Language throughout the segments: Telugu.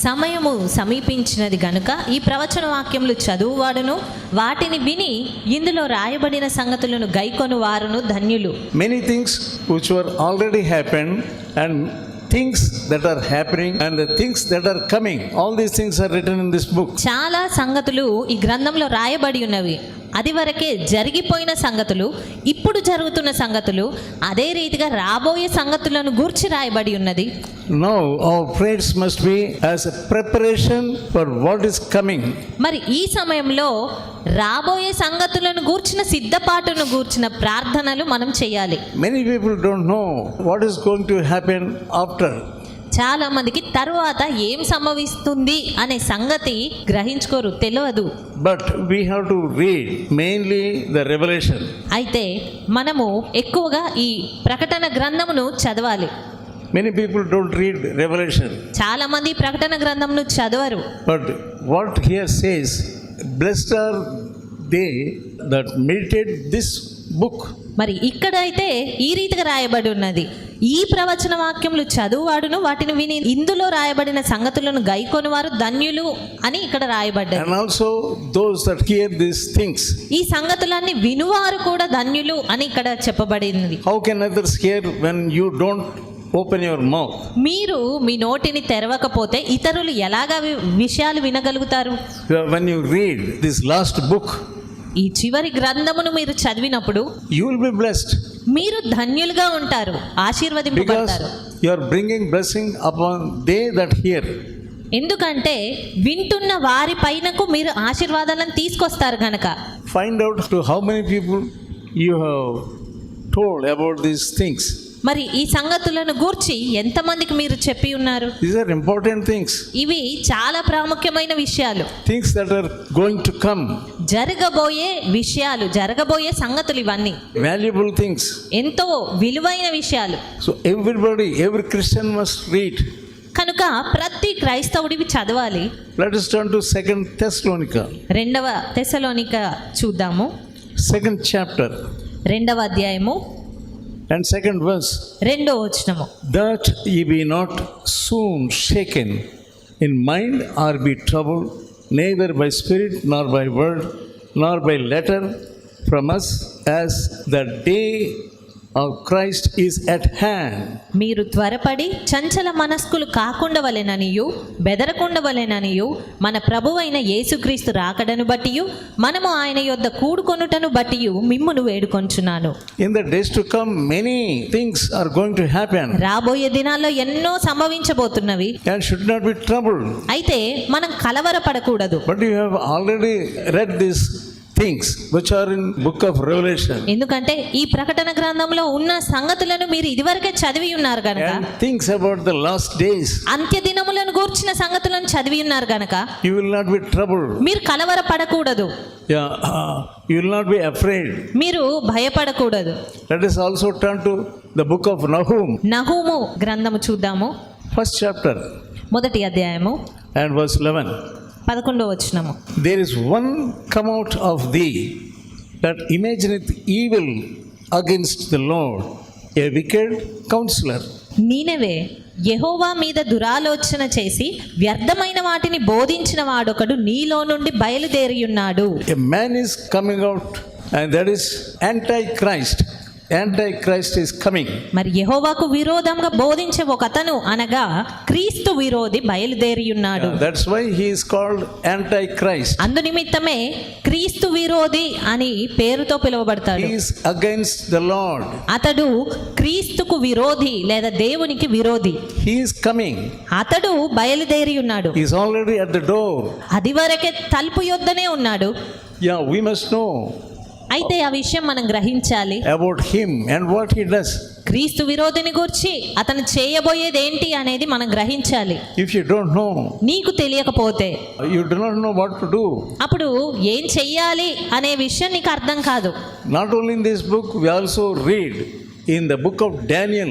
సమయము సమీపించినది గనుక ఈ ప్రవచన వాక్యములు చదువువాడును వాటిని విని ఇందులో రాయబడిన సంగతులను గైకొను వారును ధన్యులు. Many things which were already happened and things that are happening and the things that are coming, all these things are written in this book. చాలా సంగతులు ఈ గ్రంథంలో రాయబడి ఉన్నవి. అది వరకే జరిగిపోయిన సంగతులు, ఇప్పుడు జరుగుతున్న సంగతులు, అదే రీతిగా రాబోయే సంగతులను గూర్చి రాయబడి ఉన్నది. Now our prayers must be as a preparation for what is coming. మరి ఈ సమయంలో రాబోయే సంగతులను గూర్చిన సిద్ధపాటును గూర్చిన ప్రార్థనలు మనం చేయాలి. Many people don't know what is going to happen after. చాలా మందికి తరువాత ఏం సంభవిస్తుంది అనే సంగతి గ్రహించుకోరు, తెలియదు. But we have to read mainly the Revelation. అయితే మనము ఎక్కువగా ఈ ప్రకటన గ్రంథమును చదవాలి. Many people don't read Revelation. చాలా మంది ప్రకటన గ్రంథమును చదవరు. But what here says, blessed are they that meditate this book. మరి ఇక్కడైతే ఈ రీతిగా రాయబడి ఉన్నది, ఈ ప్రవచన వాక్యములు చదువువాడును వాటిని విని ఇందులో రాయబడిన సంగతులను గైకొని వారు ధన్యులు అని ఇక్కడ రాయబడ్డారు. And also those that hear these things. ఈ సంగతులన్నీ వినువారు కూడా ధన్యులు అని ఇక్కడ చెప్పబడింది. How can others hear when you don't open your mouth? మీరు మీ నోటిని తెరవకపోతే ఇతరులు ఎలాగా విషయాలు వినగలుగుతారు? When you read this last book, ఈ చివరి గ్రంథమును మీరు చదివినప్పుడు you will be blessed. మీరు ధన్యులుగా ఉంటారు, ఆశీర్వదింపబడతారు. Because you are bringing blessing upon they that hear. ఎందుకంటే వింటున్న వారి పైనకు మీరు ఆశీర్వాదాలను తీసుకొస్తారు గనక. Find out to how many people you have told about these things. మరి ఈ సంగతులను గూర్చి ఎంతమందికి మీరు చెప్పి ఉన్నారు? These are important things. ఇవి చాలా ప్రాముఖ్యమైన విషయాలు, Things that are going to come. జరగబోయే విషయాలు, జరగబోయే సంగతులు, ఇవన్నీ Valuable things. ఎంతో విలువైన విషయాలు. So everybody, every Christian must read. కనుక ప్రతి క్రైస్తవుడివి చదవాలి. Let us turn to 2 Thessalonica. 2వ తెస్సలోనిక చూద్దాము. 2nd chapter 2వ అధ్యాయము and 2nd verse. 2వ వచనము. That ye be not soon shaken in mind or be troubled, neither by spirit nor by word nor by letter from us, as the day of Christ is at hand. మీరు త్వరపడి చంచల మనస్కులు కాకుండవలెననియు బెదరకుండవలెననియు మన ప్రభువైన యేసుక్రీస్తు రాకడను బట్టియు మనము ఆయన యొద్ద కూడుకొనుటను బట్టియు మిమ్మును వేడుకొంచున్నాను. In the days to come, many things are going to happen. రాబోయే దినాల్లో ఎన్నో సంభవించబోతున్నవి. And should not be troubled. అయితే మనం కలవరపడకూడదు. But you have already read these things which are in book of Revelation. ఎందుకంటే ఈ ప్రకటన గ్రంథంలో ఉన్న సంగతులను మీరు ఇదివరకే చదివి ఉన్నారు గనక, And things about the last days. అంత్య దినములను గూర్చిన సంగతులను చదివి ఉన్నారు గనక You will not be troubled. మీరు కలవరపడకూడదు. Yeah, you will not be afraid. మీరు భయపడకూడదు. Let us also turn to the book of Nahum. నహూము గ్రంథము చూద్దాము. 1st chapter మొదటి అధ్యాయము and verse 11. 11వ వచనము. There is one come out of thee that imagineth evil against the Lord, a wicked counselor. నీనెవే యెహోవా మీద దురాలోచన చేసి వ్యర్థమైన వాటిని బోధించిన వాడొకడు నీలో నుండి బయలుదేరియున్నాడు. A man is coming out, and that is Antichrist. Antichrist is coming. మరి యెహోవాకు విరోధంగా బోధించే ఒక అతను అనగా క్రీస్తు విరోధి బయలుదేరియున్నాడు. That's why he is called Antichrist. అందు నిమిత్తమే క్రీస్తు విరోధి అని పేరుతో పిలువబడతాడు. He is against the Lord. అతడు క్రీస్తుకు విరోధి లేదా దేవునికి విరోధి. He is coming. అతడు బయలుదేరి ఉన్నాడు. He is already at the door. అది వరకే తలుపు యొద్దనే ఉన్నాడు. Yeah, we must know అయితే ఆ విషయం మనం గ్రహించాలి. about him and what he does. క్రీస్తు విరోధిని గురించి అతను చేయబోయేది ఏంటి అనేది మనం గ్రహించాలి. If you don't know, నీకు తెలియకపోతే, you do not know what to do. అప్పుడు ఏం చెయ్యాలి అనే విషయం నీకు అర్థం కాదు. Not only in this book, we also read in the book of Daniel,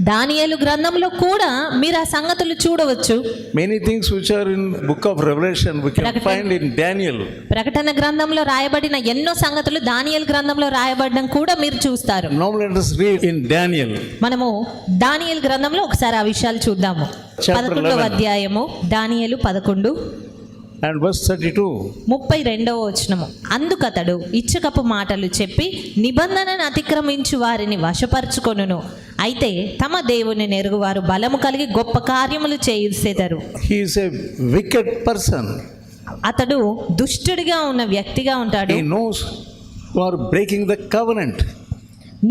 దానియేలు గ్రంథంలో కూడా మీరు ఆ సంగతులు చూడవచ్చు. many things which are in book of Revelation we can find in Daniel. ప్రకటన గ్రంథంలో రాయబడిన ఎన్నో సంగతులు దానియేలు గ్రంథంలో రాయబడడం కూడా మీరు చూస్తారు. Now let us read in Daniel. మనము దానియేలు గ్రంథంలో ఒకసారి ఆ విషయాలు చూద్దాము. Chapter 11వ 11. అధ్యాయము దానియేలు 11 And verse 32. 32వ వచనము. అందుకతడు ఇచ్చకపు మాటలు చెప్పి నిబంధనను అతిక్రమించు వారిని వశపరుచుకొనును. అయితే తమ దేవుని నెరుగువారు బలము కలిగి గొప్ప కార్యములు చేయుసేదరు. He is a wicked person. అతడు దుష్టుడిగా ఉన్న వ్యక్తిగా ఉంటాడు. He knows who are breaking the covenant,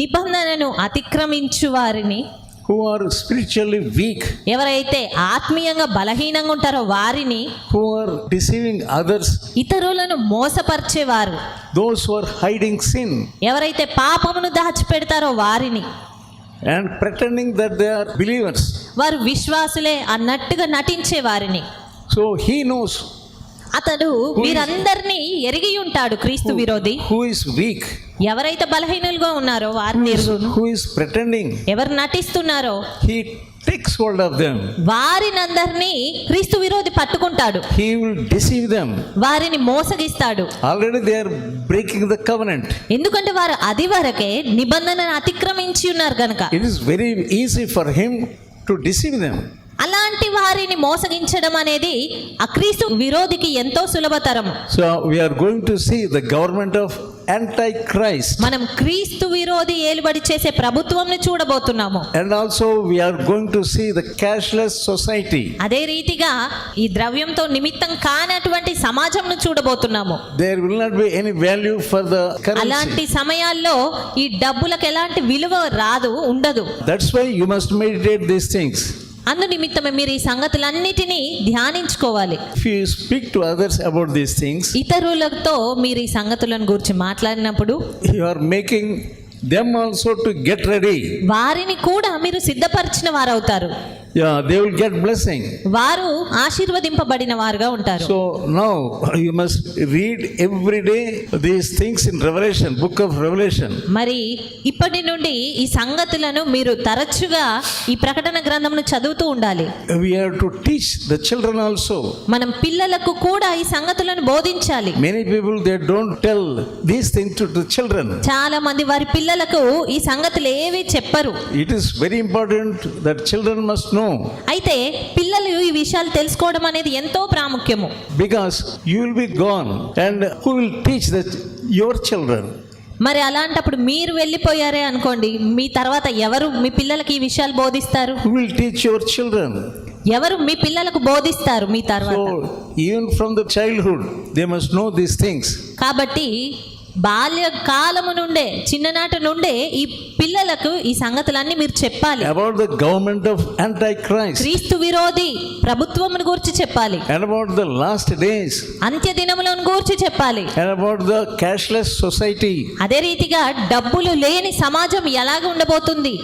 నిబంధనను అతిక్రమించు వారిని, who are spiritually weak, ఎవరైతే ఆత్మీయంగా బలహీనంగా ఉంటారో వారిని, who are deceiving others, ఇతరులను మోసపరిచేవారు, those who are hiding sin ఎవరైతే పాపమును దాచిపెడతారో వారిని, and pretending that they are believers. వారు విశ్వాసులే అన్నట్టుగా నటించే వారిని. So he knows అతడు వీరందరినీ ఎరిగి ఉంటాడు. క్రీస్తు విరోధి who is weak, ఎవరైతే బలహీనులుగా ఉన్నారో వారిని ఎరుగును. who is pretending. ఎవరు నటిస్తున్నారో He takes hold of them. వారినందరినీ క్రీస్తు విరోధి పట్టుకుంటాడు. He will deceive them. వారిని మోసగిస్తాడు. Already they are breaking the covenant. ఎందుకంటే వారు అది వరకే నిబంధనను అతిక్రమించి ఉన్నారు కనుక. It is very easy for him to deceive them. అలాంటి వారిని మోసగించడం అనేది ఆ క్రీస్తు విరోధికి ఎంతో సులభతరము. So we are going to see the government of Antichrist. మనం క్రీస్తు విరోధి ఏలుబడి చేసే ప్రభుత్వంని చూడబోతున్నాము. And also we are going to see the cashless society. అదే రీతిగా ఈ ద్రవ్యంతో నిమిత్తం కానటువంటి సమాజంను చూడబోతున్నాము. There will not be any value for the అలాంటి currency. సమయాల్లో ఈ డబ్బులకు ఎలాంటి విలువ రాదు, ఉండదు. That's why you must meditate these things. అందు నిమిత్తమే మీరు ఈ సంగతులన్నిటినీ ధ్యానించుకోవాలి. If you speak to others about these things, ఇతరులతో మీరు ఈ సంగతులను గురించి మాట్లాడినప్పుడు you are making them also to get ready. వారిని కూడా మీరు సిద్ధపరిచిన వారవుతారు. Yeah, they will get blessing. వారు ఆశీర్వదింపబడిన వారుగా ఉంటారు. So now you must read every day these things in Revelation, book of Revelation. మరి ఇప్పటి నుండి ఈ సంగతులను మీరు తరచుగా ఈ ప్రకటన గ్రంథమును చదువుతూ ఉండాలి. We have to teach the children also. మనం పిల్లలకు కూడా ఈ సంగతులను బోధించాలి. Many people they don't tell these things to the children. చాలా మంది వారి పిల్లలకు ఈ సంగతులు ఏవి చెప్పరు. It is very important that children must know. అయితే పిల్లలు ఈ విషయాలు తెలుసుకోవడం అనేది ఎంతో ప్రాముఖ్యము. Because you will be gone and who will teach your children? మరి అలాంటప్పుడు మీరు వెళ్ళిపోయారే అనుకోండి, మీ తర్వాత ఎవరు మీ పిల్లలకి ఈ విషయాలు బోధిస్తారు? Who will teach your children? ఎవరు మీ పిల్లలకు బోధిస్తారు మీ తర్వాత? So even from the childhood they must know these things. కాబట్టి బాల్య కాలము నుండే, చిన్ననాటి నుండే ఈ పిల్లలకు ఈ సంగతులన్నీ మీరు చెప్పాలి. About the government of Antichrist. క్రీస్తు విరోధి ప్రభుత్వమును గురించి చెప్పాలి. And about the last days. అంత్య దినములను గురించి చెప్పాలి. And about the cashless society. అదే రీతిగా డబ్బులు లేని సమాజం ఎలాగ ఉండబోతుంది,